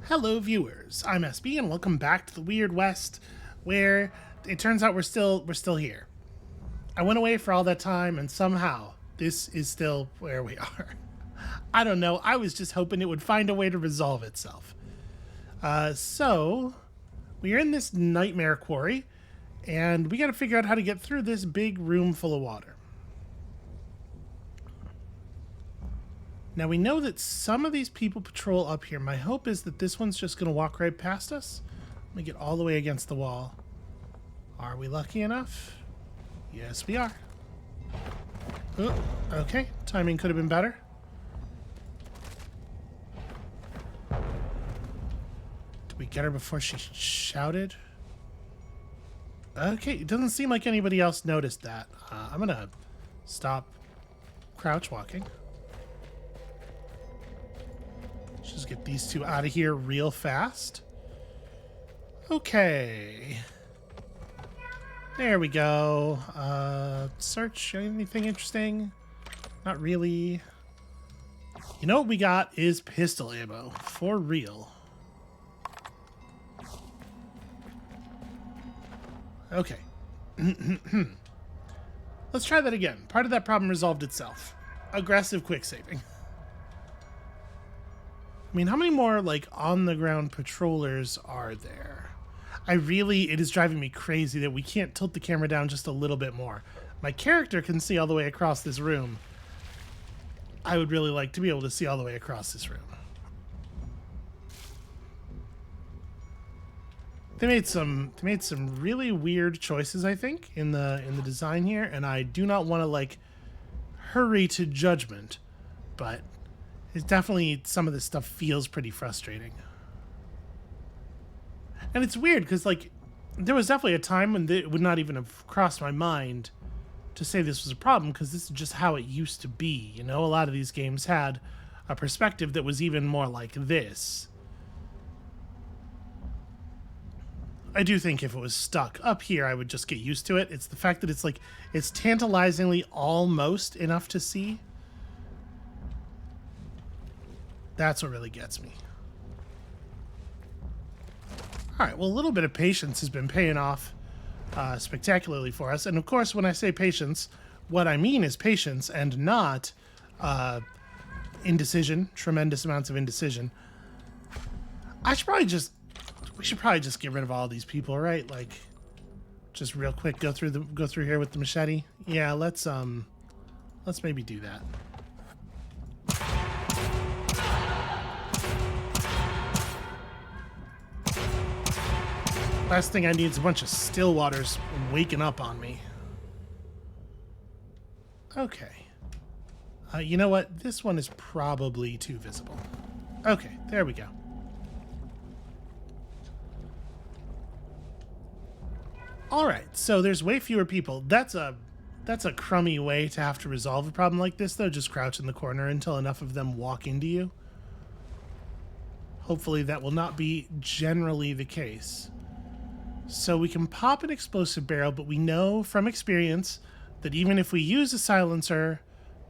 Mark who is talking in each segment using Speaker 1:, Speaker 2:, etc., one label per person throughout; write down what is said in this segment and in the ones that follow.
Speaker 1: Hello viewers, I'm SB and welcome back to the Weird West, where it turns out we're still here. I went away for all that time and somehow this is still where we are. I don't know, I was just hoping it would find a way to resolve itself. So we're in this nightmare quarry and we gotta figure out how to get through this big room full of water. Now we know that some of these people patrol up here. My hope is that this one's just going to walk right past us. Let me get all the way against the wall. Are we lucky enough? Yes, we are. Oh, okay, timing could have been better. Did we get her before she shouted? Okay, it doesn't seem like anybody else noticed that. I'm going to stop crouch walking. Just get these two out of here real fast. Okay. There we go. Search anything interesting? Not really. You know what we got is pistol ammo. For real. Okay. Let's try that again. Part of that problem resolved itself. Aggressive quick saving. I mean, how many more, like, on-the-ground patrollers are there? It is driving me crazy that we can't tilt the camera down just a little bit more. My character can see all the way across this room. I would really like to be able to see all the way across this room. They made some really weird choices, I think, in the design here, and I do not want to, like, hurry to judgment, but it's definitely, some of this stuff feels pretty frustrating. And it's weird because, like, there was definitely a time when it would not even have crossed my mind to say this was a problem, because this is just how it used to be. You know, a lot of these games had a perspective that was even more like this. I do think if it was stuck up here, I would just get used to it. It's the fact that it's like, it's tantalizingly almost enough to see. That's what really gets me. All right, well, a little bit of patience has been paying off spectacularly for us. And of course, when I say patience, what I mean is patience and not indecision, tremendous amounts of indecision. We should probably just get rid of all these people, right? Like, just real quick, go through here with the machete. Yeah, let's maybe do that. Last thing I need is a bunch of still waters waking up on me. Okay. You know what? This one is probably too visible. Okay, there we go. Alright, so there's way fewer people. That's a crummy way to have to resolve a problem like this, though. Just crouch in the corner until enough of them walk into you. Hopefully that will not be generally the case. So we can pop an explosive barrel, but we know from experience that even if we use a silencer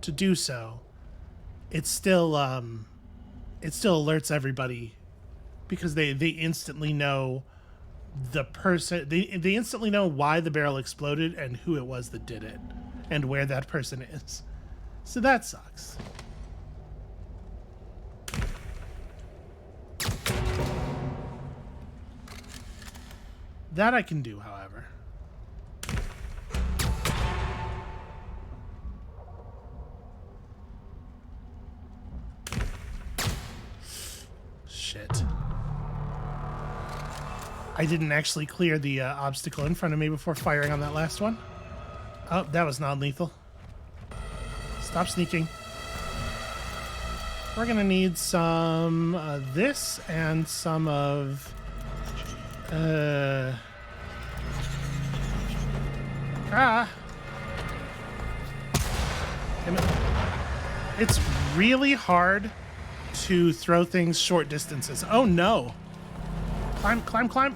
Speaker 1: to do so, it still alerts everybody, because they instantly know the person. They instantly know why the barrel exploded and who it was that did it and where that person is. So that sucks. That I can do, however. Shit. I didn't actually clear the obstacle in front of me before firing on that last one. Oh, that was non-lethal. Stop sneaking. We're gonna need some this and some of... It's really hard to throw things short distances. Oh no! Climb, climb, climb!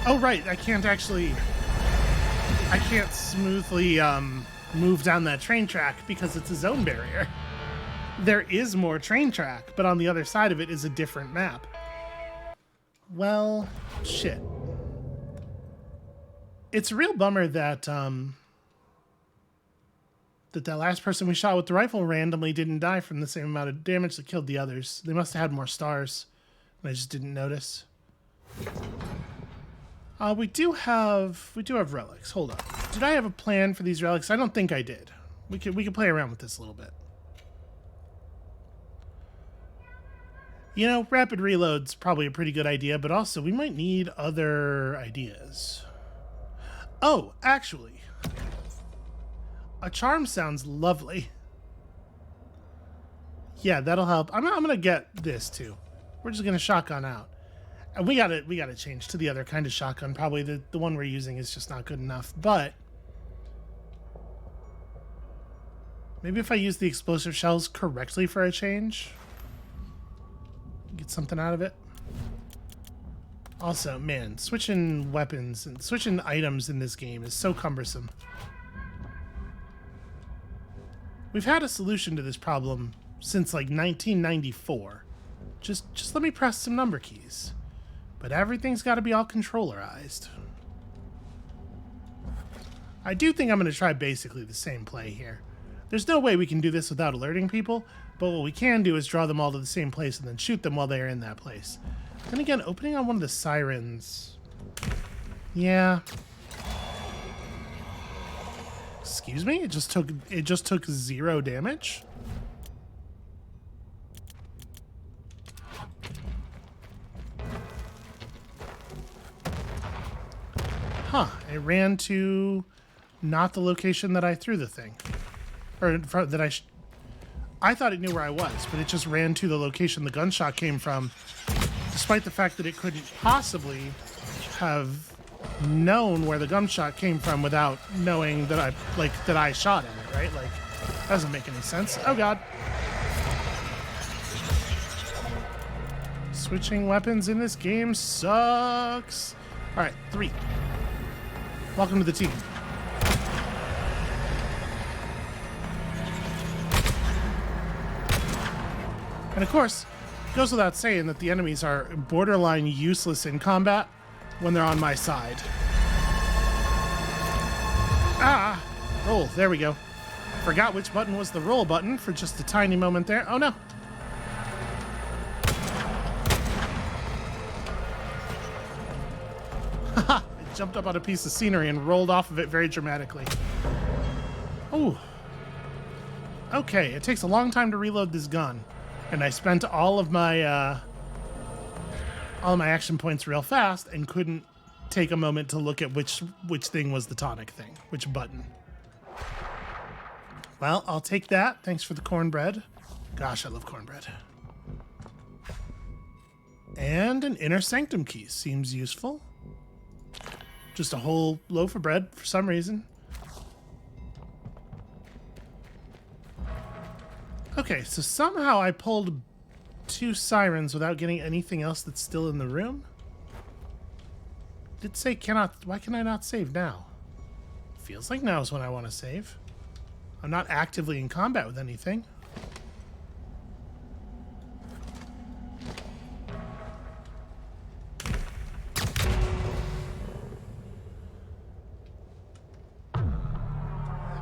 Speaker 1: Oh right, I can't smoothly move down that train track because it's a zone barrier. There is more train track, but on the other side of it is a different map. Well, shit. It's a real bummer that that last person we shot with the rifle randomly didn't die from the same amount of damage that killed the others. They must have had more stars, and I just didn't notice. We do have relics. Hold on. Did I have a plan for these relics? I don't think I did. We could play around with this a little bit. You know, rapid reload's probably a pretty good idea, but also we might need other ideas. Oh, actually, a charm sounds lovely. Yeah, that'll help. I'm gonna get this too. We're just gonna shotgun out. And we gotta change to the other kind of shotgun. Probably the one we're using is just not good enough. But maybe if I use the explosive shells correctly for a change, get something out of it. Also, man, switching weapons and switching items in this game is so cumbersome. We've had a solution to this problem since like 1994. Just let me press some number keys. But everything's got to be all controllerized. I do think I'm going to try basically the same play here. There's no way we can do this without alerting people, but what we can do is draw them all to the same place and then shoot them while they are in that place. Then again, opening on one of the sirens... Yeah. Excuse me? It just took 0 damage? Huh, it ran to not the location that I threw the thing. Or that I thought it knew where I was, but it just ran to the location the gunshot came from, despite the fact that it couldn't possibly have known where the gunshot came from without knowing that I shot at it, right? Like, that doesn't make any sense. Oh god. Switching weapons in this game sucks. Alright, 3. Welcome to the team. And of course, it goes without saying that the enemies are borderline useless in combat when they're on my side. Ah! Roll, there we go. Forgot which button was the roll button for just a tiny moment there. Oh no! Haha! Jumped up on a piece of scenery and rolled off of it very dramatically. Oh. Okay, it takes a long time to reload this gun. And I spent all of my action points real fast and couldn't take a moment to look at which thing was the tonic thing, which button. Well, I'll take that. Thanks for the cornbread. Gosh, I love cornbread. And an inner sanctum key seems useful. Just a whole loaf of bread for some reason. Okay, so somehow I pulled 2 sirens without getting anything else that's still in the room. Did say cannot. Why can I not save now? Feels like now is when I want to save. I'm not actively in combat with anything.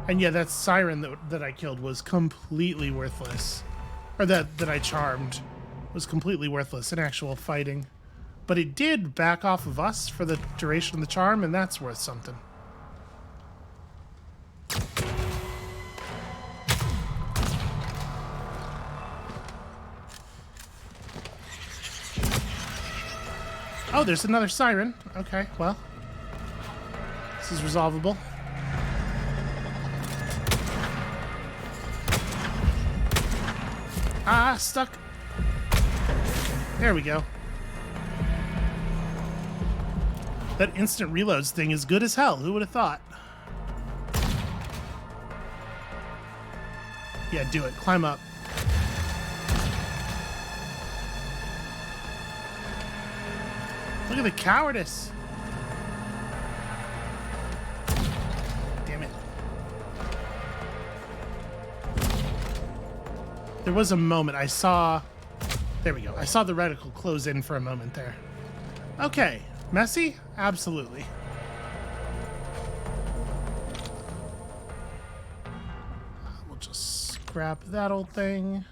Speaker 1: And yeah, that siren that I killed was completely worthless. Or that I charmed was completely worthless in actual fighting. But it did back off of us for the duration of the charm, and that's worth something. Oh, there's another siren. Okay, well. This is resolvable. Ah, stuck. There we go. That instant reloads thing is good as hell. Who would have thought? Yeah, do it. Climb up. Look at the cowardice. Damn it. There was a moment I saw... There we go. I saw the reticle close in for a moment there. Okay. Messy? Absolutely. We'll just scrap that old thing.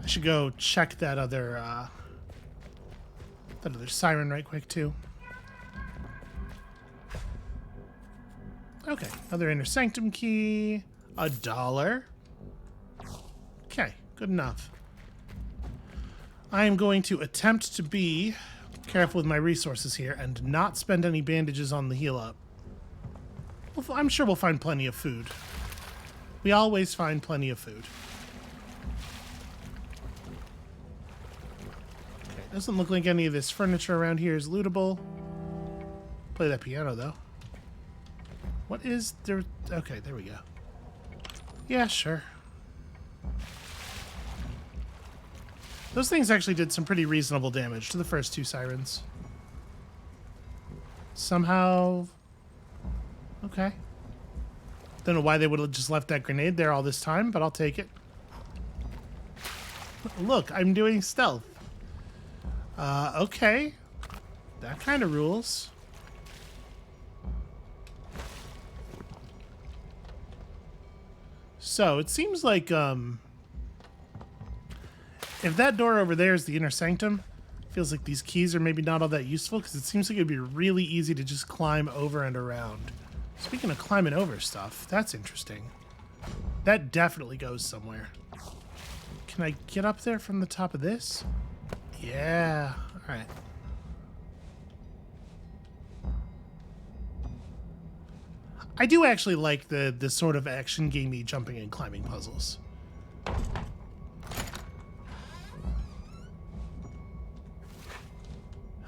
Speaker 1: I should go check that other siren right quick, too. Okay. Another inner sanctum key. $1. Okay. Good enough. I am going to attempt to be careful with my resources here and not spend any bandages on the heal up. Well, I'm sure we'll find plenty of food. We always find plenty of food. Okay, doesn't look like any of this furniture around here is lootable. Play that piano, though. What is there? Okay, there we go. Yeah, sure. Those things actually did some pretty reasonable damage to the first two sirens. Somehow... Okay. Don't know why they would have just left that grenade there all this time, but I'll take it. Look, I'm doing stealth. Okay. That kind of rules. So, it seems like, if that door over there is the inner sanctum, feels like these keys are maybe not all that useful, because it seems like it'd be really easy to just climb over and around. Speaking of climbing over stuff, that's interesting. That definitely goes somewhere. Can I get up there from the top of this? Yeah, alright. I do actually like the sort of action gamey jumping and climbing puzzles.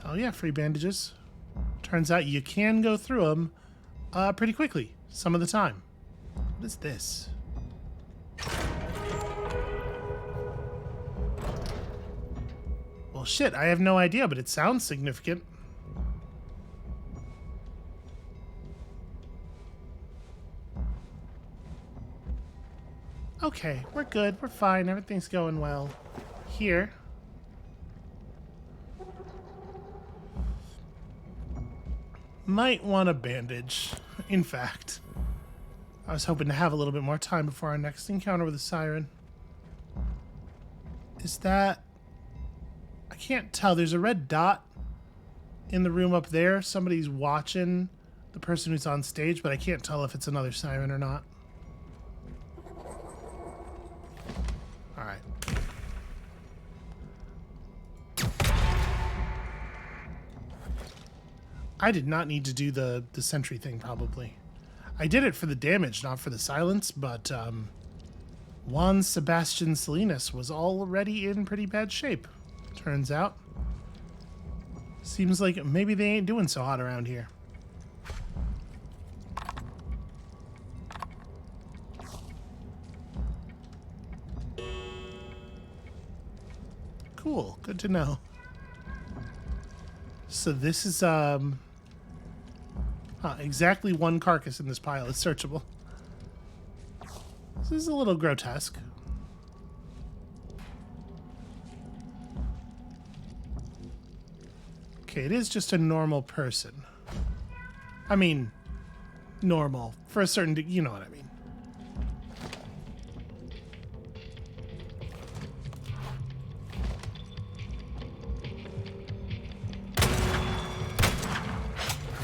Speaker 1: Oh yeah, free bandages. Turns out you can go through them pretty quickly, some of the time. What is this? Well, shit, I have no idea, but it sounds significant. Okay, we're good, we're fine, everything's going well. Here. Might want a bandage, in fact. I was hoping to have a little bit more time before our next encounter with a siren. Is that... I can't tell. There's a red dot in the room up there. Somebody's watching the person who's on stage, but I can't tell if it's another siren or not. Alright. I did not need to do the sentry thing, probably. I did it for the damage, not for the silence, but Juan Sebastian Salinas was already in pretty bad shape, turns out. Seems like maybe they ain't doing so hot around here. Cool, good to know. So this is, exactly one carcass in this pile is searchable. This is a little grotesque. Okay, it is just a normal person. I mean, normal. For a certain... you know what I mean.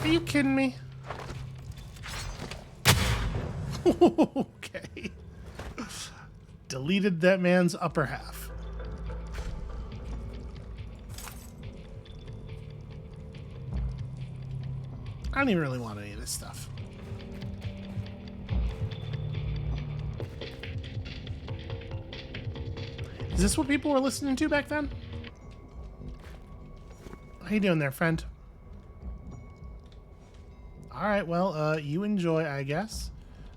Speaker 1: Are you kidding me? Okay. Deleted that man's upper half. I don't even really want any of this stuff. Is this what people were listening to back then? How you doing there, friend? Alright, well, you enjoy, I guess.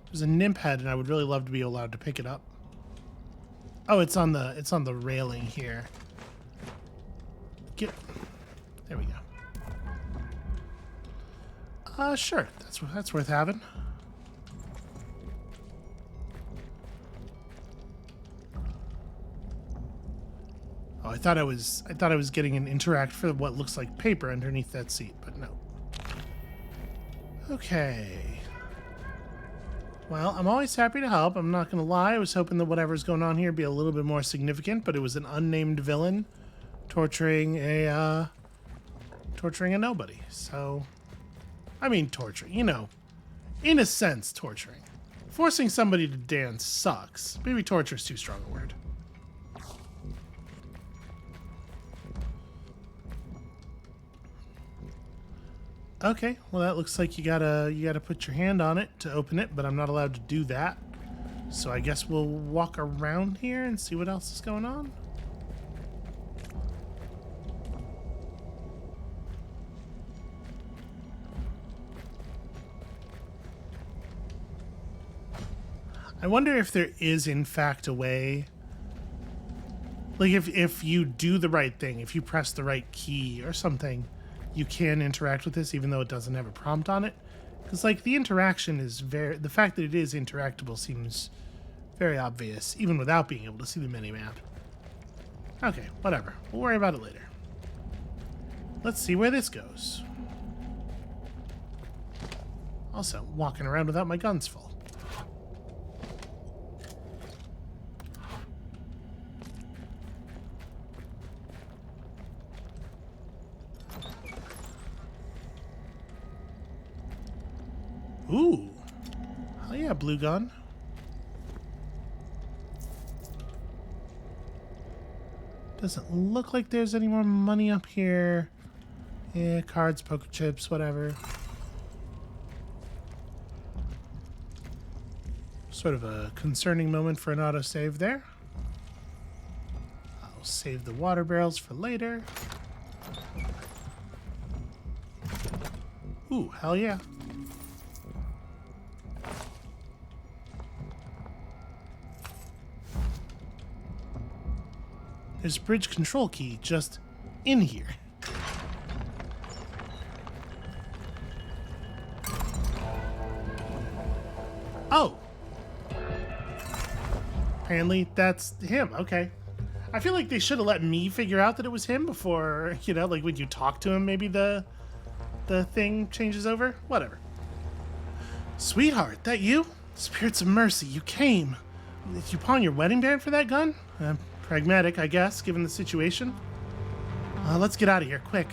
Speaker 1: There's a nymph head, and I would really love to be allowed to pick it up. Oh, it's on the railing here. There we go. Sure. That's worth having. Oh, I thought I was getting an interact for what looks like paper underneath that seat, but no. Okay. Well, I'm always happy to help. I'm not going to lie. I was hoping that whatever's going on here would be a little bit more significant, but it was an unnamed villain torturing a nobody. So, I mean, torture, you know, in a sense, torturing. Forcing somebody to dance sucks. Maybe torture is too strong a word. Okay, well that looks like you gotta put your hand on it to open it, but I'm not allowed to do that. So I guess we'll walk around here and see what else is going on. I wonder if there is in fact a way, like if you do the right thing, if you press the right key or something, you can interact with this even though it doesn't have a prompt on it. Because, like, the interaction is the fact that it is interactable seems very obvious, even without being able to see the minimap. Okay, whatever. We'll worry about it later. Let's see where this goes. Also, walking around without my guns full. Ooh. Oh yeah, blue gun. Doesn't look like there's any more money up here. Yeah, cards, poker chips, whatever. Sort of a concerning moment for an autosave there. I'll save the water barrels for later. Ooh, hell yeah. There's a bridge control key just in here. Oh! Apparently that's him, okay. I feel like they should have let me figure out that it was him before, you know, like when you talk to him, maybe the thing changes over. Whatever. Sweetheart, that you? Spirits of mercy, you came. Did you pawn your wedding band for that gun? Pragmatic, I guess, given the situation. Let's get out of here, quick.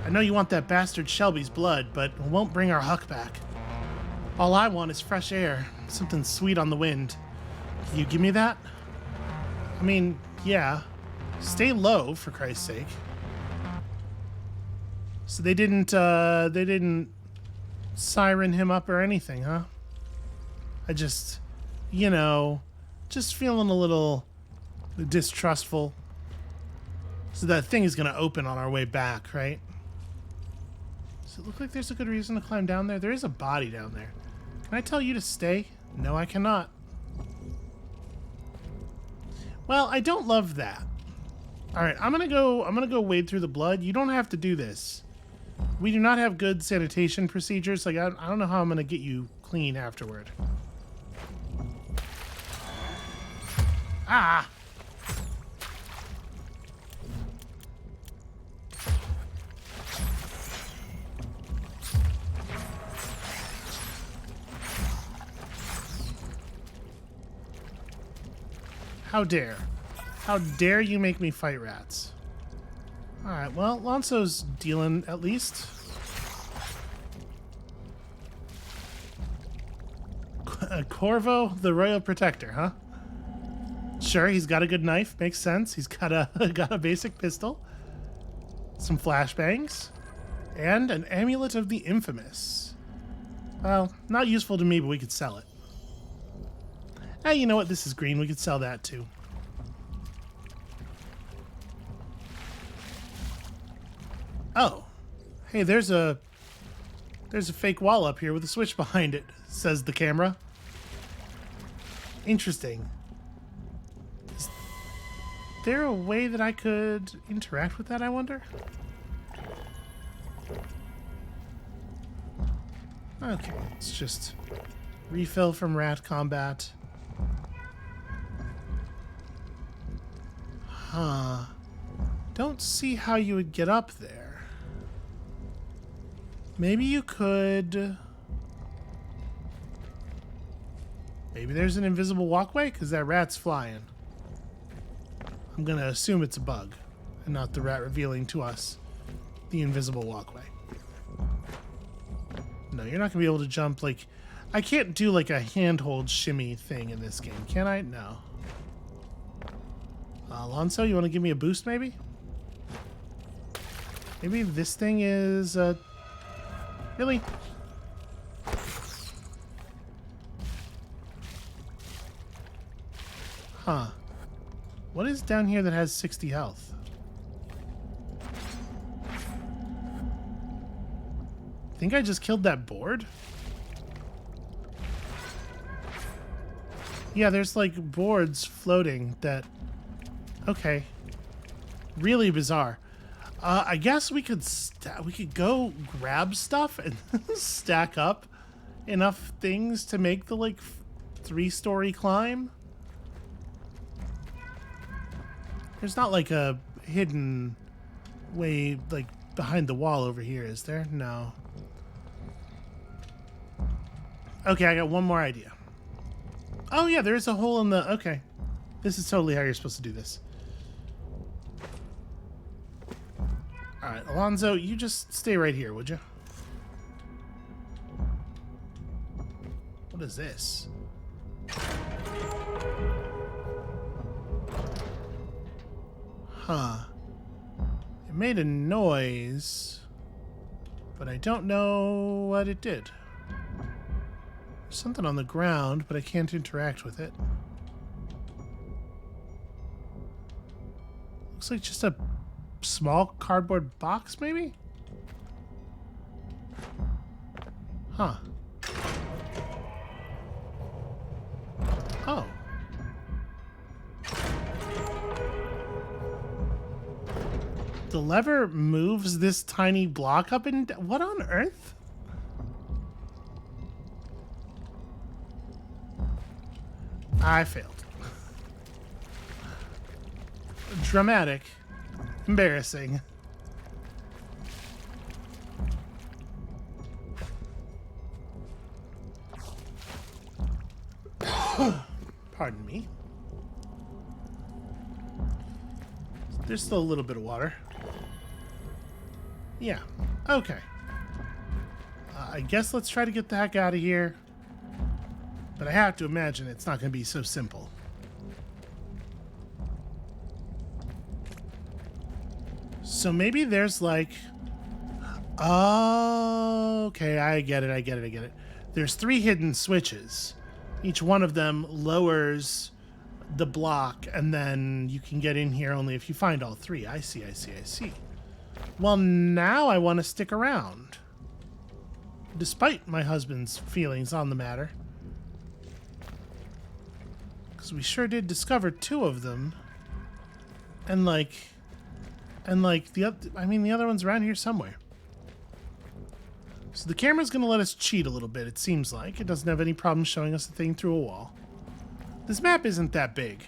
Speaker 1: I know you want that bastard Shelby's blood, but it won't bring our Huck back. All I want is fresh air, something sweet on the wind. Can you give me that? I mean, yeah. Stay low, for Christ's sake. So they didn't siren him up or anything, huh? I just, you know, just feeling a little distrustful. So that thing is going to open on our way back, right? Does it look like there's a good reason to climb down there? There is a body down there. Can I tell you to stay? No, I cannot. Well, I don't love that. All right, I'm gonna go wade through the blood. You don't have to do this. We do not have good sanitation procedures. Like, I don't know how I'm gonna get you clean afterward. Ah! How dare. How dare you make me fight rats? Alright, well, Lonzo's dealing at least. Corvo, the Royal Protector, huh? Sure, he's got a good knife. Makes sense. He's got a basic pistol. Some flashbangs. And an amulet of the infamous. Well, not useful to me, but we could sell it. Hey, you know what? This is green. We could sell that too. Oh. Hey, there's a fake wall up here with a switch behind it, says the camera. Interesting. Is there a way that I could interact with that, I wonder? Okay, let's just refill from rat combat. Huh. don't see how you would get up there. Maybe you could... Maybe there's an invisible walkway? Because that rat's flying. I'm going to assume it's a bug and not the rat revealing to us the invisible walkway. No, you're not going to be able to jump like... I can't do like a handhold shimmy thing in this game, can I? No. Alonso, you want to give me a boost maybe? Maybe this thing is... Really? Huh. What is down here that has 60 health? I think I just killed that board? Yeah, there's like boards floating that... Okay. Really bizarre. I guess we could go grab stuff and stack up enough things to make the like 3-story climb. There's not like a hidden way like behind the wall over here, is there? No. Okay, I got one more idea. Oh yeah, there is a hole in the... Okay. This is totally how you're supposed to do this. Alright, Alonzo, you just stay right here, would you? What is this? Huh. It made a noise, but I don't know what it did. There's something on the ground, but I can't interact with it. Looks like just a small cardboard box, maybe? Huh. Oh. The lever moves this tiny block up and... What on earth? I failed. Dramatic. Embarrassing. Pardon me. There's still a little bit of water. Yeah. Okay. I guess let's try to get the heck out of here. But I have to imagine it's not going to be so simple. So maybe there's like... Oh, okay, I get it. There's 3 hidden switches. Each one of them lowers the block, and then you can get in here only if you find all 3. I see. Well, now I want to stick around. Despite my husband's feelings on the matter. Because we sure did discover 2 of them. And like the other one's around here somewhere. So the camera's going to let us cheat a little bit, it seems like. It doesn't have any problem showing us the thing through a wall. This map isn't that big.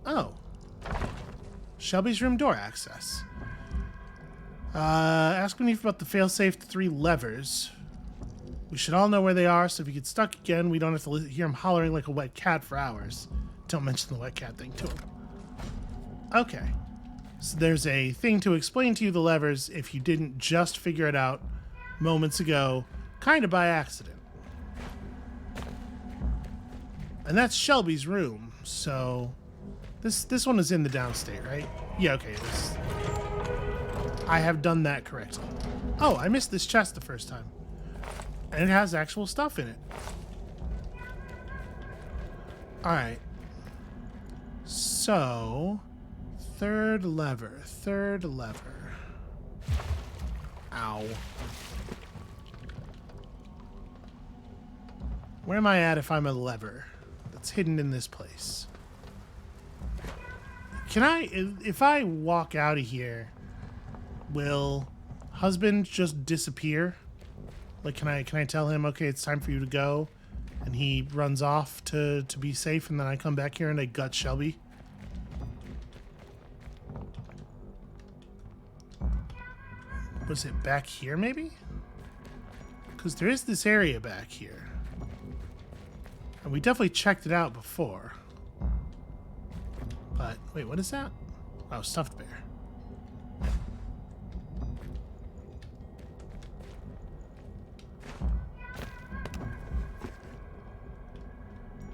Speaker 1: Oh. Shelby's room door access. Ask me about the failsafe 3 levers. We should all know where they are, so if you get stuck again, we don't have to hear him hollering like a wet cat for hours. Don't mention the wet cat thing to him. Okay. So there's a thing to explain to you the levers if you didn't just figure it out moments ago, kind of by accident. And that's Shelby's room, so this one is in the downstate, right? Yeah, okay. I have done that correctly. Oh, I missed this chest the first time. And it has actual stuff in it. Alright. So... Third lever. Ow. Where am I at if I'm a lever that's hidden in this place? Can I... If I walk out of here, will husband just disappear? Like, can I tell him, okay, it's time for you to go, and he runs off to be safe, and then I come back here and I gut Shelby? Was it back here, maybe? Because there is this area back here. And we definitely checked it out before. But, wait, what is that? Oh, stuffed bear.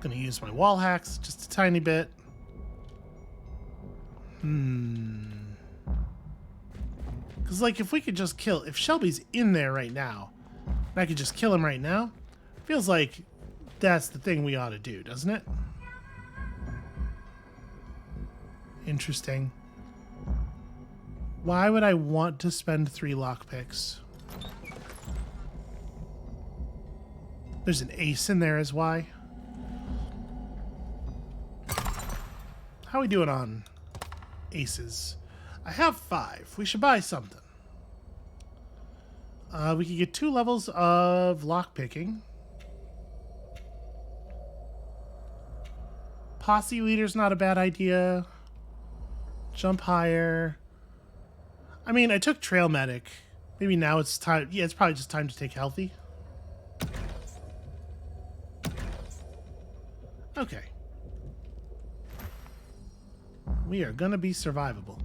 Speaker 1: Gonna use my wall hacks just a tiny bit. Because, like, if we could just kill... If Shelby's in there right now, and I could just kill him right now, feels like that's the thing we ought to do, doesn't it? Interesting. Why would I want to spend 3 lockpicks? There's an ace in there is why. How are we doing on aces? I have 5. We should buy something. We could get 2 levels of lockpicking. Posse leader's not a bad idea. Jump higher. I mean, I took trail medic. Maybe now it's time. Yeah, it's probably just time to take healthy. Okay. We are gonna be survivable.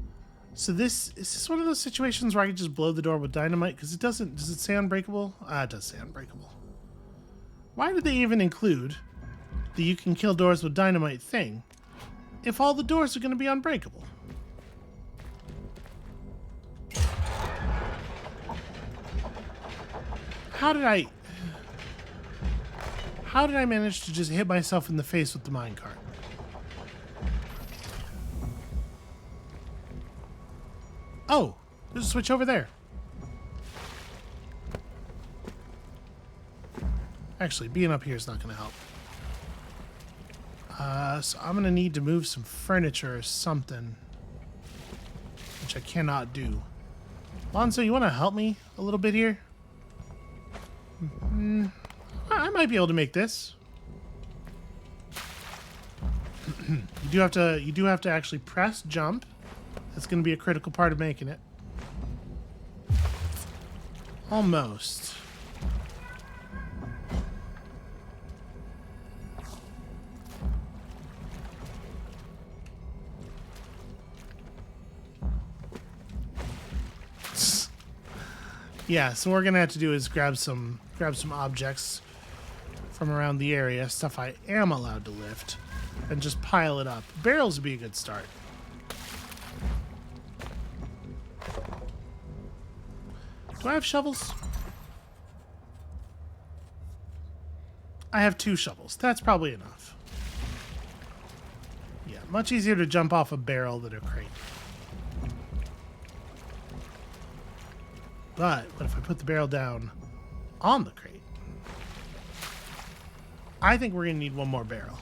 Speaker 1: So is this one of those situations where I could just blow the door with dynamite? Because it doesn't, does it say unbreakable? Ah, it does say unbreakable. Why did they even include the you can kill doors with dynamite thing if all the doors are gonna be unbreakable? How did I manage to just hit myself in the face with the minecart? Oh, there's a switch over there. Actually, being up here is not going to help. So I'm going to need to move some furniture or something, which I cannot do. Lonzo, you want to help me a little bit here? I might be able to make this. You do have to actually press jump. That's going to be a critical part of making it. Almost. Yeah, so what we're gonna have to do is grab some objects from around the area, stuff I am allowed to lift, and just pile it up. Barrels would be a good start. Do I have shovels? I have 2 shovels. That's probably enough. Yeah, much easier to jump off a barrel than a crate. But what if I put the barrel down on the crate? I think we're going to need 1 more barrel.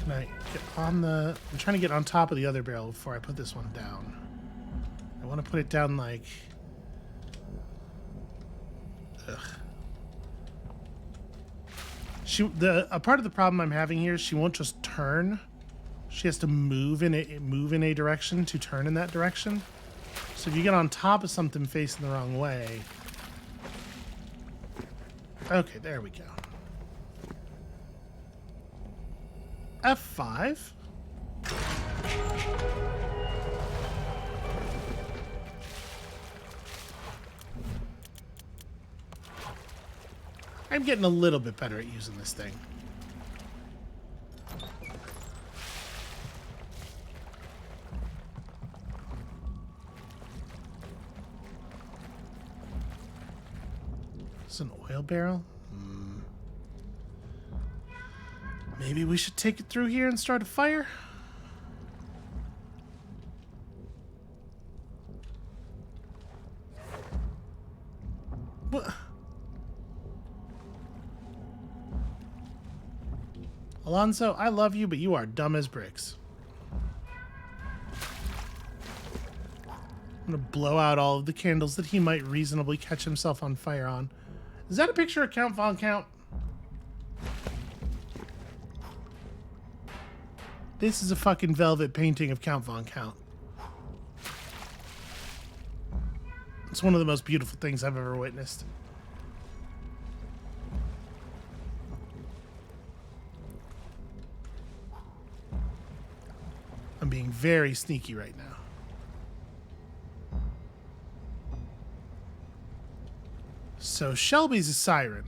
Speaker 1: Can I get on the... I'm trying to get on top of the other barrel before I put this one down. I want to put it down like... Ugh. A part of the problem I'm having here is she won't just turn. She has to move in a direction to turn in that direction. So if you get on top of something facing the wrong way... Okay, there we go. F5. I'm getting a little bit better at using this thing. Is it an oil barrel? Maybe we should take it through here and start a fire? What? Alonso, I love you, but you are dumb as bricks. I'm gonna blow out all of the candles that he might reasonably catch himself on fire on. Is that a picture of Count Von Count? This is a fucking velvet painting of Count Von Count. It's one of the most beautiful things I've ever witnessed. I'm being very sneaky right now. So Shelby's a siren.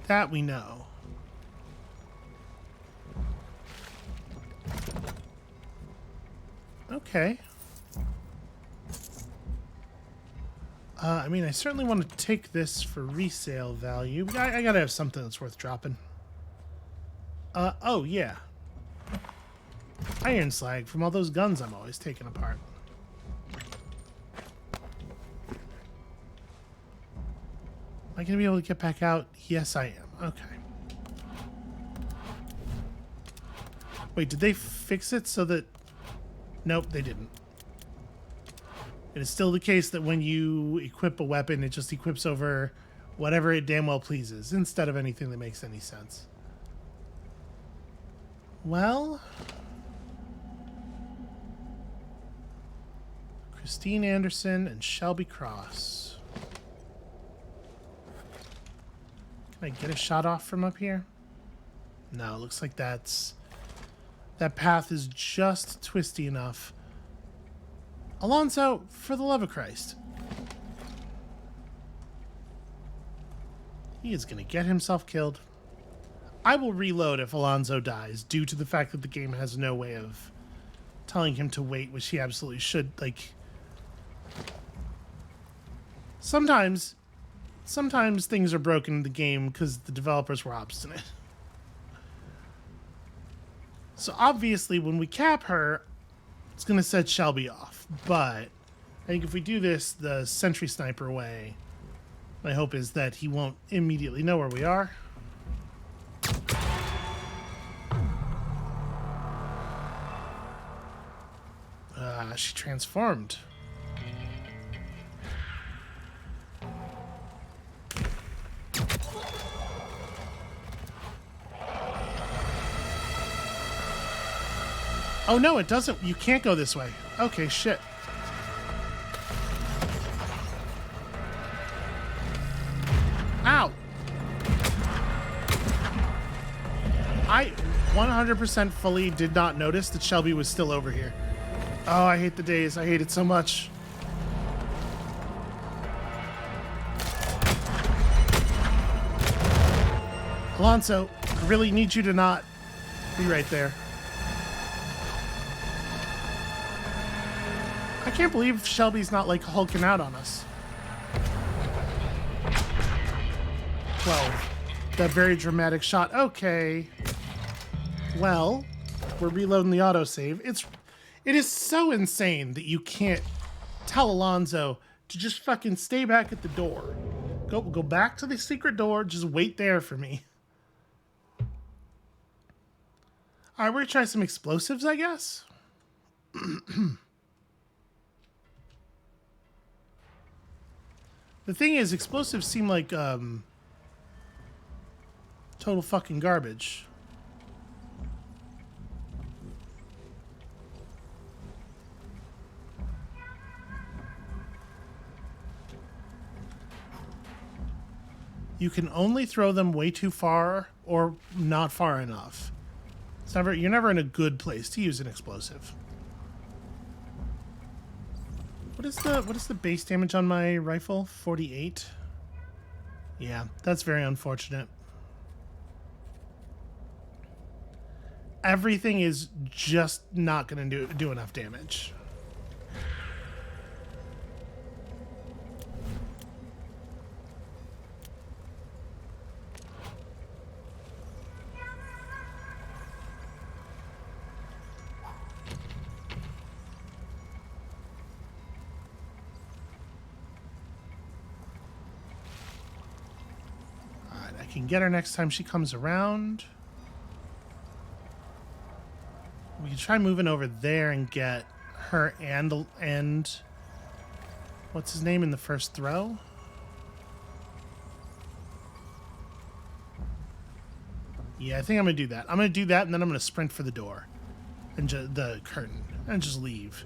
Speaker 1: That we know. Okay. I mean, I certainly want to take this for resale value. I gotta have something that's worth dropping. Oh, yeah. Iron slag from all those guns I'm always taking apart. Am I going to be able to get back out? Yes, I am. Okay. Wait, did they fix it so that... Nope, they didn't. It is still the case that when you equip a weapon, it just equips over whatever it damn well pleases, instead of anything that makes any sense. Well... Christine Anderson and Shelby Cross. Can I get a shot off from up here? No, it looks like that path is just twisty enough. Alonso, for the love of Christ. He is going to get himself killed. I will reload if Alonso dies, due to the fact that the game has no way of telling him to wait, which he absolutely should. Like, sometimes things are broken in the game because the developers were obstinate. So obviously when we cap her, it's going to set Shelby off. But I think if we do this the sentry sniper way, my hope is that he won't immediately know where we are. She transformed. Oh no, it doesn't. You can't go this way. Okay, shit. Ow. I 100% fully did not notice that Shelby was still over here. Oh, I hate the days. I hate it so much. Alonso, I really need you to not be right there. I can't believe Shelby's not, like, hulking out on us. 12. That very dramatic shot. Okay. Well, we're reloading the autosave. It is so insane that you can't tell Alonso to just fucking stay back at the door. Go back to the secret door. Just wait there for me. All right, we're gonna try some explosives, I guess. The thing is, explosives seem like total fucking garbage. You can only throw them way too far or not far enough. You're never in a good place to use an explosive. What is the base damage on my rifle? 48? Yeah, that's very unfortunate. Everything is just not going to do enough damage. Can get her next time she comes around. could try moving over there and get her and what's his name in the first throw? Yeah, I think I'm gonna do that. I'm gonna do that, and then I'm gonna sprint for the door and the curtain and just leave,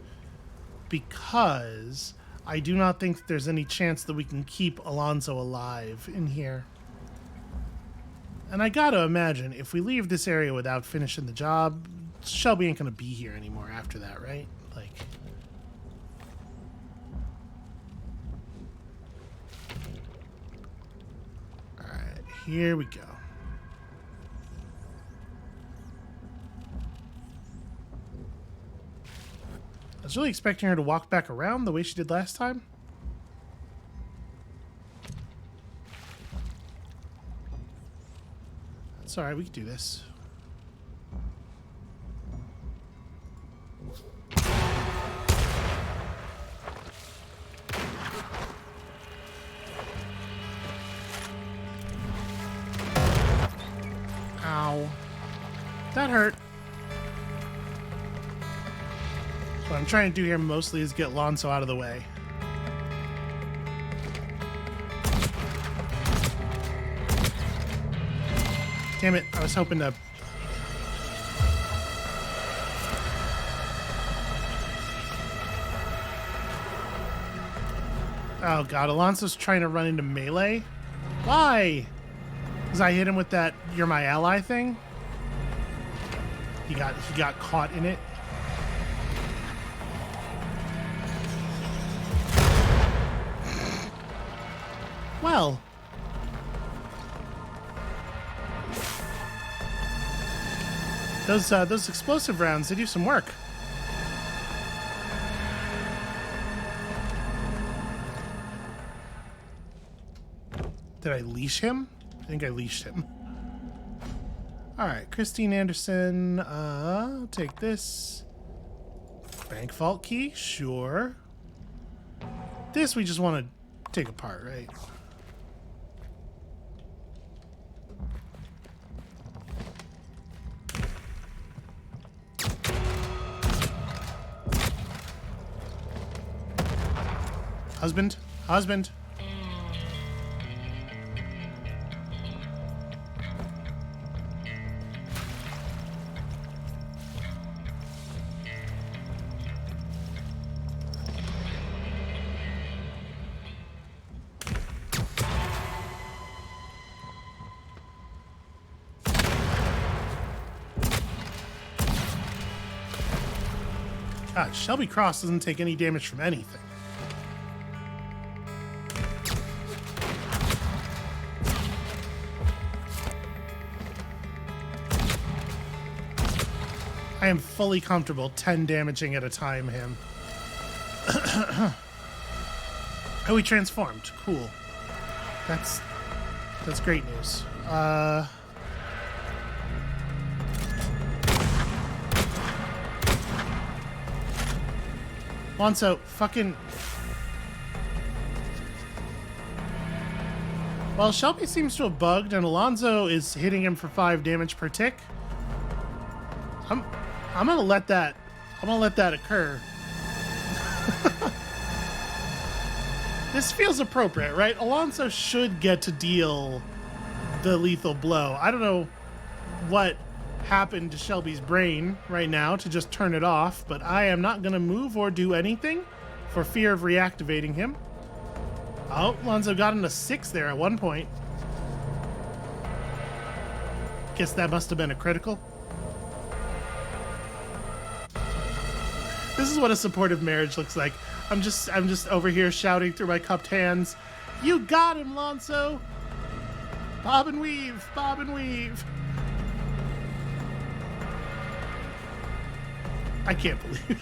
Speaker 1: because I do not think there's any chance that we can keep Alonso alive in here. And I gotta imagine if we leave this area without finishing the job, Shelby ain't gonna be here anymore after that, right? Like, all right, here we go. I was really expecting her to walk back around the way she did last time. That's all right, we can do this. Ow. That hurt. What I'm trying to do here mostly is get Alonso out of the way. Damn it, I was hoping to... Oh god, Alonso's trying to run into melee? Why? Because I hit him with that "you're my ally" thing? He got caught in it. Well, those explosive rounds, they do some work. Did I leash him? I think I leashed him. All right, Christine Anderson, I'll take this. Bank vault key, sure. This we just want to take apart, right? Husband, husband. God, Shelby Cross doesn't take any damage from anything. I am fully comfortable 10 damaging at a time him. Oh, he transformed. Cool. That's great news. Alonso, fucking... Well, Shelby seems to have bugged, and Alonso is hitting him for 5 damage per tick. I'm gonna let that occur. This feels appropriate, right? Alonso should get to deal the lethal blow. I don't know what happened to Shelby's brain right now to just turn it off, but I am not gonna move or do anything for fear of reactivating him. Oh, Alonso got into 6 there at one point. Guess that must have been a critical. This is what a supportive marriage looks like. I'm just over here shouting through my cupped hands. You got him, Alonso! Bob and weave, bob and weave. I can't believe it.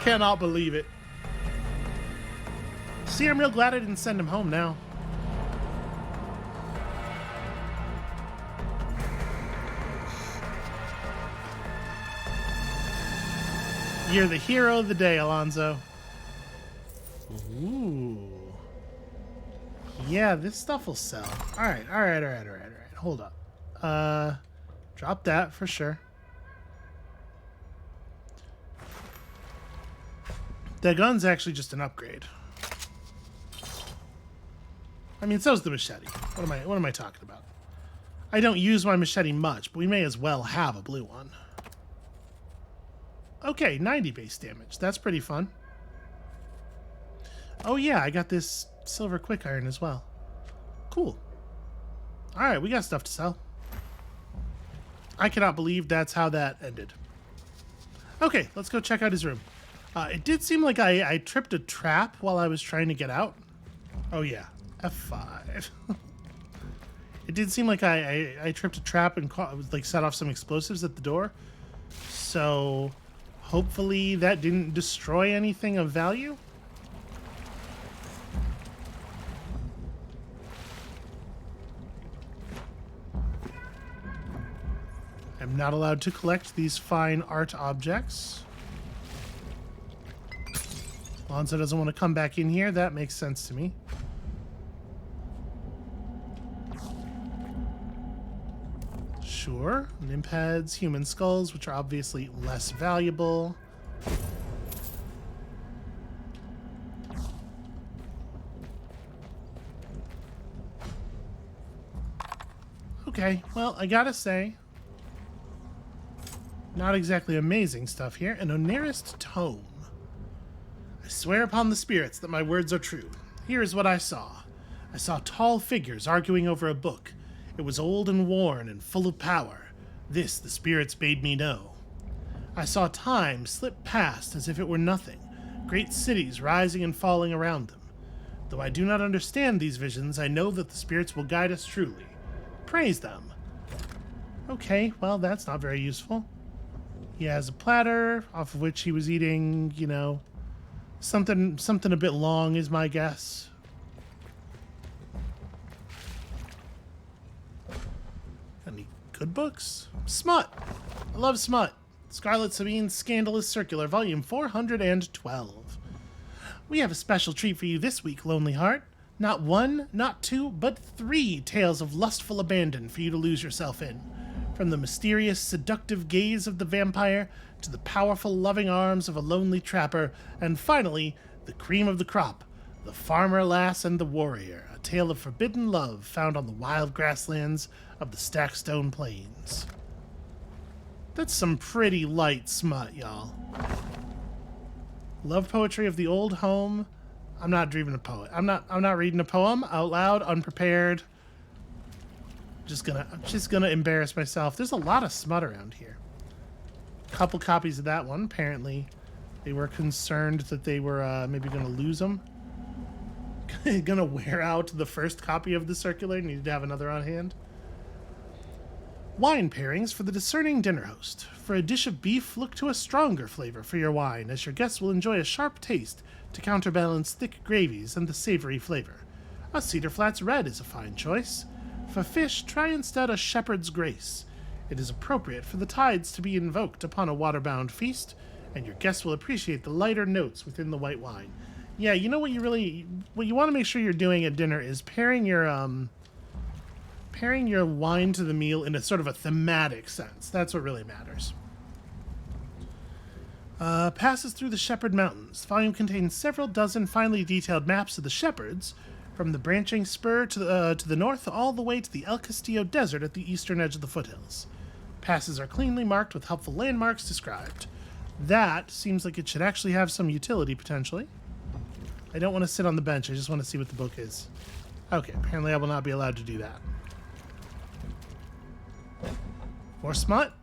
Speaker 1: Cannot believe it. See, I'm real glad I didn't send him home now. You're the hero of the day, Alonso. Ooh. Yeah, this stuff will sell. All right. Hold up. Drop that for sure. The gun's actually just an upgrade. I mean, so's the machete. What am I talking about? I don't use my machete much, but we may as well have a blue one. Okay, 90 base damage. That's pretty fun. Oh yeah, I got this silver quick iron as well. Cool. Alright, we got stuff to sell. I cannot believe that's how that ended. Okay, let's go check out his room. It did seem like I tripped a trap while I was trying to get out. Oh yeah, F5. It did seem like I tripped a trap and like set off some explosives at the door. So hopefully that didn't destroy anything of value. I'm not allowed to collect these fine art objects. Alonzo doesn't want to come back in here. That makes sense to me. Sure. Nymph heads, human skulls, which are obviously less valuable. Okay, well, I gotta say, not exactly amazing stuff here. An Onerist tome. I swear upon the spirits that my words are true. Here is what I saw. I saw tall figures arguing over a book. It was old and worn and full of power. This the spirits bade me know. I saw time slip past as if it were nothing, great cities rising and falling around them. Though I do not understand these visions, I know that the spirits will guide us truly. Praise them. Okay, well, that's not very useful. He has a platter off of which he was eating, you know, something a bit long is my guess. Any good books? Smut. I love smut. Scarlet Sabine's Scandalous Circular, volume 412. We have a special treat for you this week, Lonely Heart. Not one, not two, but 3 tales of lustful abandon for you to lose yourself in. From the mysterious, seductive gaze of the vampire to the powerful, loving arms of a lonely trapper, and finally, the cream of the crop, the farmer lass and the warrior, a tale of forbidden love found on the wild grasslands of the Stackstone Plains. That's some pretty light smut, y'all. Love poetry of the old home. I'm not reading a poet. I'm not reading a poem out loud, unprepared. I'm just gonna embarrass myself. There's a lot of smut around here. Couple copies of that one. Apparently, they were concerned that they were maybe gonna lose them. Gonna wear out the first copy of the circular. Needed to have another on hand. Wine pairings for the discerning dinner host. For a dish of beef, look to a stronger flavor for your wine, as your guests will enjoy a sharp taste to counterbalance thick gravies and the savory flavor. A Cedar Flats Red is a fine choice. For fish, try instead a shepherd's grace. It is appropriate for the tides to be invoked upon a waterbound feast, and your guests will appreciate the lighter notes within the white wine. Yeah, you know what you want to make sure you're doing at dinner is pairing your wine to the meal in a sort of a thematic sense. That's what really matters. Passes through the Shepherd Mountains. The volume contains several dozen finely detailed maps of the shepherds, from the branching spur to the north all the way to the El Castillo Desert at the eastern edge of the foothills. Passes are cleanly marked with helpful landmarks described. That seems like it should actually have some utility, potentially. I don't want to sit on the bench, I just want to see what the book is. Okay, apparently I will not be allowed to do that. More smut?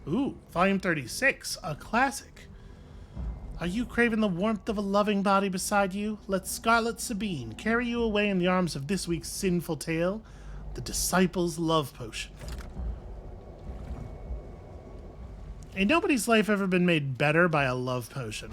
Speaker 1: Ooh, volume 36, a classic. Are you craving the warmth of a loving body beside you? Let Scarlet Sabine carry you away in the arms of this week's sinful tale, the Disciple's Love Potion. Ain't nobody's life ever been made better by a love potion.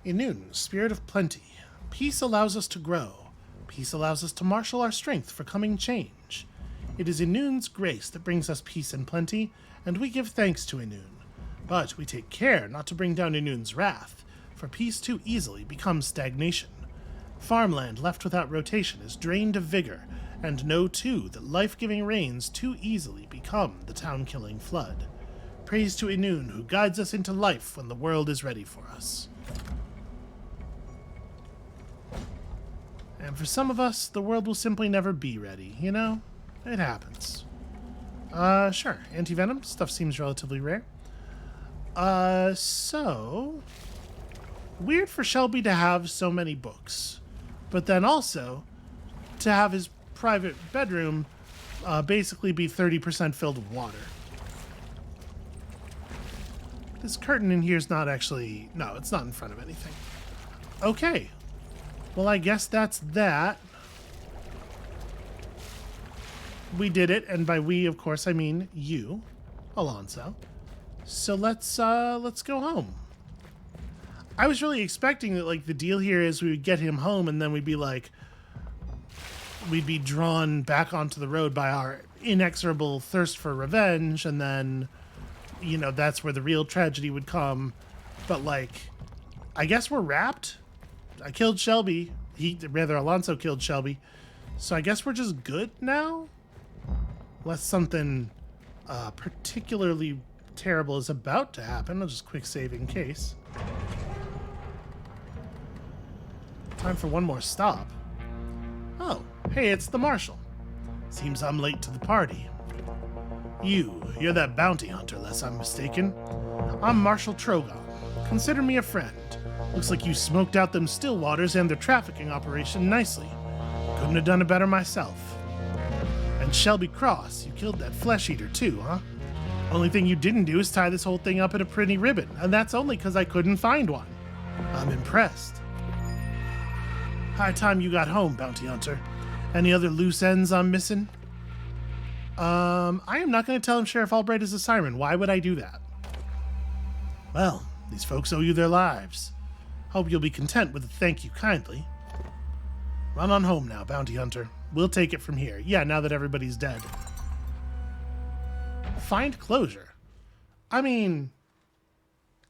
Speaker 1: Inun, Spirit of Plenty. Peace allows us to grow. Peace allows us to marshal our strength for coming change. It is Inun's grace that brings us peace and plenty, and we give thanks to Inun. But we take care not to bring down Inun's wrath, for peace too easily becomes stagnation. Farmland left without rotation is drained of vigor, and know too that life-giving rains too easily become the town-killing flood. Praise to Inun, who guides us into life when the world is ready for us. And for some of us, the world will simply never be ready, you know? It happens. Sure. Anti-venom stuff seems relatively rare. So... Weird for Shelby to have so many books. But then also, to have his private bedroom basically be 30% filled with water. This curtain in here is not actually... No, it's not in front of anything. Okay. Well, I guess that's that. We did it, and by we, of course, I mean you, Alonso. So let's go home. I was really expecting that, like, the deal here is we would get him home, and then we'd be like... We'd be drawn back onto the road by our inexorable thirst for revenge, and then, you know, that's where the real tragedy would come. But, like, I guess we're wrapped. I killed Shelby. Alonso killed Shelby. So I guess we're just good now? Unless something particularly terrible is about to happen. I'll just quick save in case. Time for one more stop. Oh, hey, it's the Marshal. Seems I'm late to the party. You're that bounty hunter, unless I'm mistaken. I'm Marshal Trogon. Consider me a friend. Looks like you smoked out them Stillwaters and their trafficking operation nicely. Couldn't have done it better myself. And Shelby Cross, you killed that flesh eater too, huh? Only thing you didn't do is tie this whole thing up in a pretty ribbon, and that's only because I couldn't find one. I'm impressed. High time you got home, bounty hunter. Any other loose ends I'm missing? I am not going to tell him Sheriff Albright is a siren. Why would I do that? Well, these folks owe you their lives. Hope you'll be content with a thank you kindly. Run on home now, bounty hunter. We'll take it from here. Yeah, now that everybody's dead. Find closure. I mean,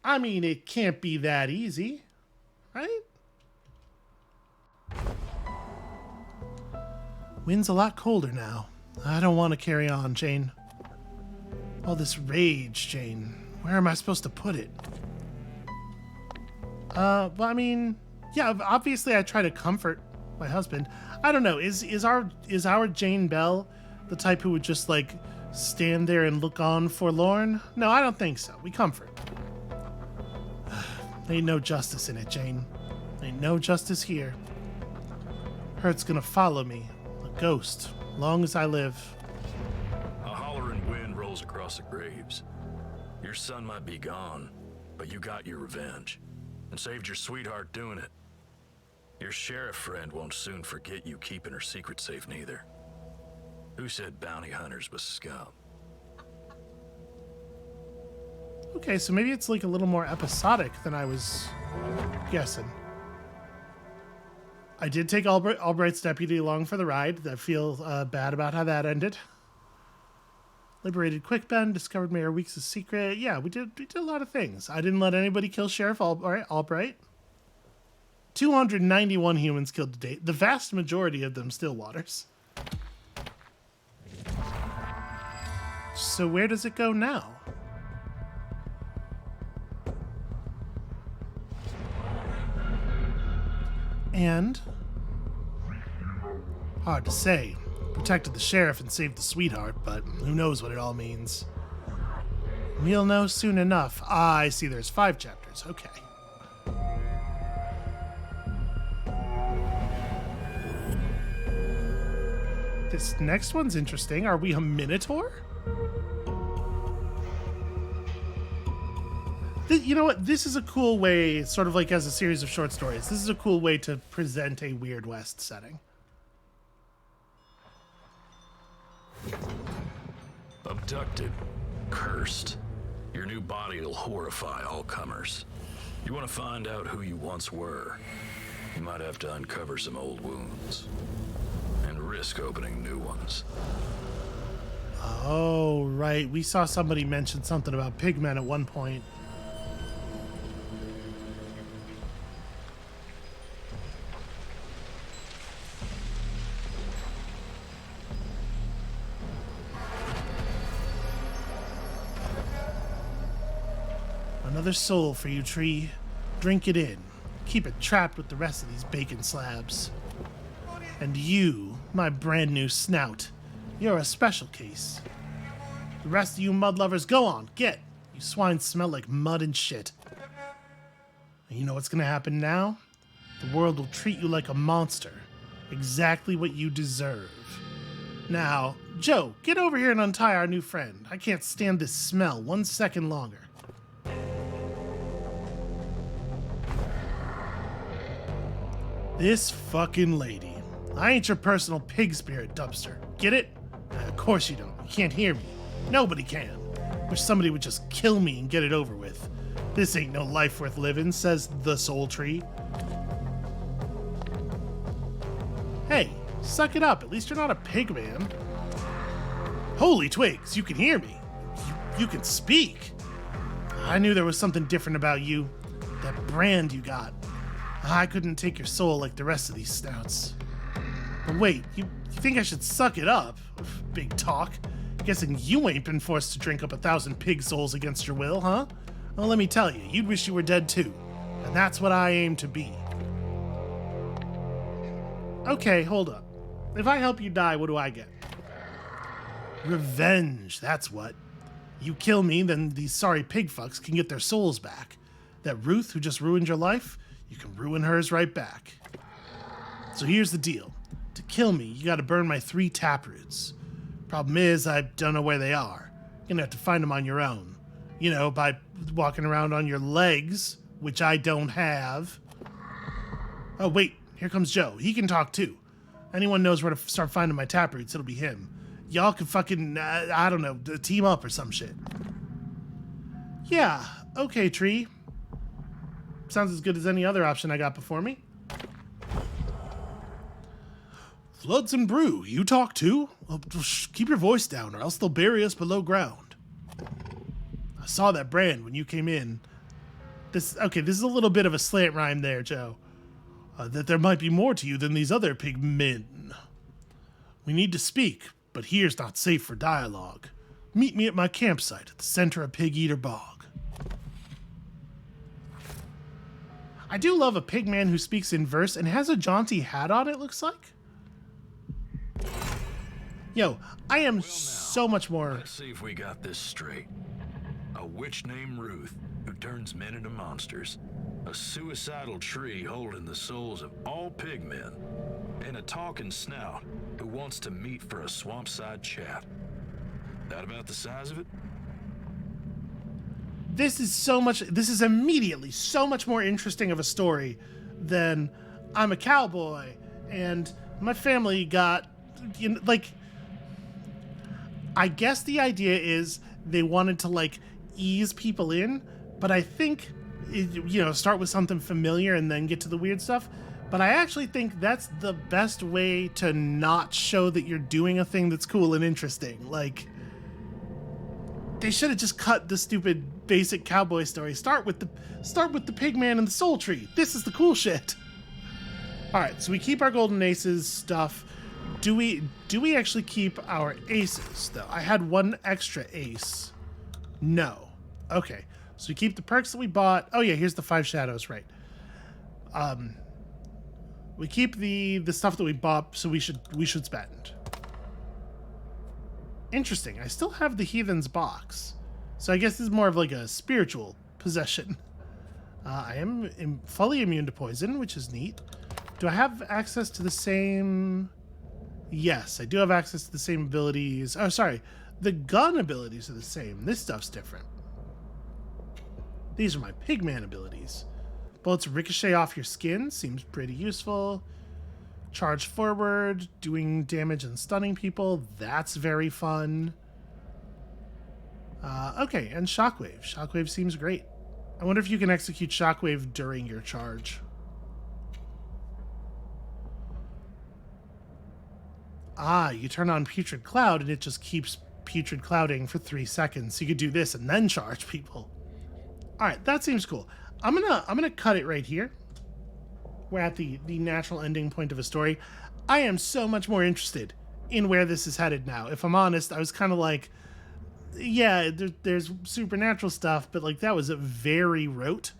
Speaker 1: it can't be that easy, right? Wind's a lot colder now. I don't want to carry on, Jane. All this rage, Jane. Where am I supposed to put it? Well, I mean, yeah, obviously I try to comfort my husband. I don't know, is our Jane Bell the type who would just, like, stand there and look on forlorn? No, I don't think so. We comfort. Ain't no justice in it, Jane. Ain't no justice here. Hurt's gonna follow me, a ghost, long as I live.
Speaker 2: A hollering wind rolls across the graves. Your son might be gone, but you got your revenge, and saved your sweetheart doing it. Your sheriff friend won't soon forget you keeping her secret safe neither. Who said bounty hunters was scum?
Speaker 1: Okay, so maybe it's like a little more episodic than I was guessing. I did take Albright's deputy along for the ride. I feel bad about how that ended. Liberated Quickbend, discovered Mayor Weeks' secret. Yeah, we did a lot of things. I didn't let anybody kill Sheriff Albright. 291 humans killed to date. The vast majority of them Stillwaters. So where does it go now? And hard to say. Protected the sheriff and saved the sweetheart, but who knows what it all means. We'll know soon enough. Ah, I see there's 5 chapters. Okay. This next one's interesting. Are we a minotaur? You know what? This is a cool way, sort of like as a series of short stories. This is a cool way to present a Weird West setting.
Speaker 2: Abducted. Cursed. Your new body will horrify all comers. You want to find out who you once were, you might have to uncover some old wounds. And risk opening new ones.
Speaker 1: Oh, right. We saw somebody mention something about pigmen at one point. Another soul for you, tree. Drink it in. Keep it trapped with the rest of these bacon slabs. And you, my brand new snout, you're a special case. The rest of you mud lovers, go on, get. You swines smell like mud and shit. And you know what's gonna happen now? The world will treat you like a monster. Exactly what you deserve. Now, Joe, get over here and untie our new friend. I can't stand this smell 1 second longer. This fucking lady. I ain't your personal pig spirit dumpster. Get it? Of course you don't. You can't hear me. Nobody can. Wish somebody would just kill me and get it over with. This ain't no life worth living, says the soul tree. Hey, suck it up. At least you're not a pig man. Holy twigs, you can hear me. You can speak. I knew there was something different about you. That brand you got. I couldn't take your soul like the rest of these snouts. But wait, you think I should suck it up? Big talk. Guessing you ain't been forced to drink up 1,000 pig souls against your will, huh? Well, let me tell you, you'd wish you were dead too. And that's what I aim to be. Okay, hold up. If I help you die, what do I get? Revenge, that's what. You kill me, then these sorry pig fucks can get their souls back. That Ruth who just ruined your life, you can ruin hers right back. So here's the deal. To kill me, you gotta burn my 3 taproots. Problem is, I don't know where they are. You're gonna have to find them on your own. You know, by walking around on your legs, which I don't have. Oh wait, here comes Joe. He can talk too. Anyone knows where to start finding my taproots, it'll be him. Y'all can fucking, I don't know, team up or some shit. Yeah, okay, tree. Sounds as good as any other option I got before me. Floods and brew, you talk too? Well, keep your voice down or else they'll bury us below ground. I saw that brand when you came in. This is a little bit of a slant rhyme there, Joe. That there might be more to you than these other pigmen. We need to speak, but here's not safe for dialogue. Meet me at my campsite at the center of Pig Eater Bog. I do love a pigman who speaks in verse and has a jaunty hat on, it looks like. Yo, I am so much more...
Speaker 2: Let's see if we got this straight. A witch named Ruth who turns men into monsters. A suicidal tree holding the souls of all pigmen. And a talking snout who wants to meet for a swampside chat. That about the size of it?
Speaker 1: This is immediately so much more interesting of a story than I'm a cowboy and my family got, you know, like, I guess the idea is they wanted to like ease people in, but I think, you know, start with something familiar and then get to the weird stuff. But I actually think that's the best way to not show that you're doing a thing that's cool and interesting. Like, they should have just cut the stupid basic cowboy story. Start with the pigman and the soul tree. This is the cool shit. All right, so we keep our golden aces stuff. Do we actually keep our aces though? I had 1 extra ace. No. Okay. So we keep the perks that we bought. Oh yeah, here's the 5 shadows, right? We keep the stuff that we bought, so we should spend. Interesting. I still have the Heathen's box. So I guess this is more of like a spiritual possession. I am fully immune to poison, which is neat. Do I have access to the same... Yes, I do have access to the same abilities. Oh, sorry. The gun abilities are the same. This stuff's different. These are my pigman abilities. Bullets ricochet off your skin. Seems pretty useful. Charge forward, doing damage and stunning people. That's very fun. Okay, and Shockwave. Shockwave seems great. I wonder if you can execute Shockwave during your charge. Ah, you turn on Putrid Cloud and it just keeps Putrid Clouding for 3 seconds. So you could do this and then charge people. All right, that seems cool. I'm gonna cut it right here. We're at the natural ending point of a story. I am so much more interested in where this is headed now. If I'm honest, I was kind of like, yeah, there's supernatural stuff, but like that was a very rote.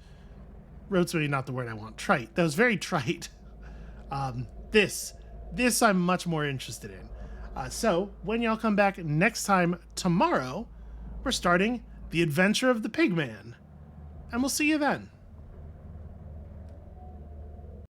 Speaker 1: Rote's really not the word I want. Trite. That was very trite. This I'm much more interested in. So when y'all come back next time tomorrow, we're starting the adventure of the pigman, and we'll see you then.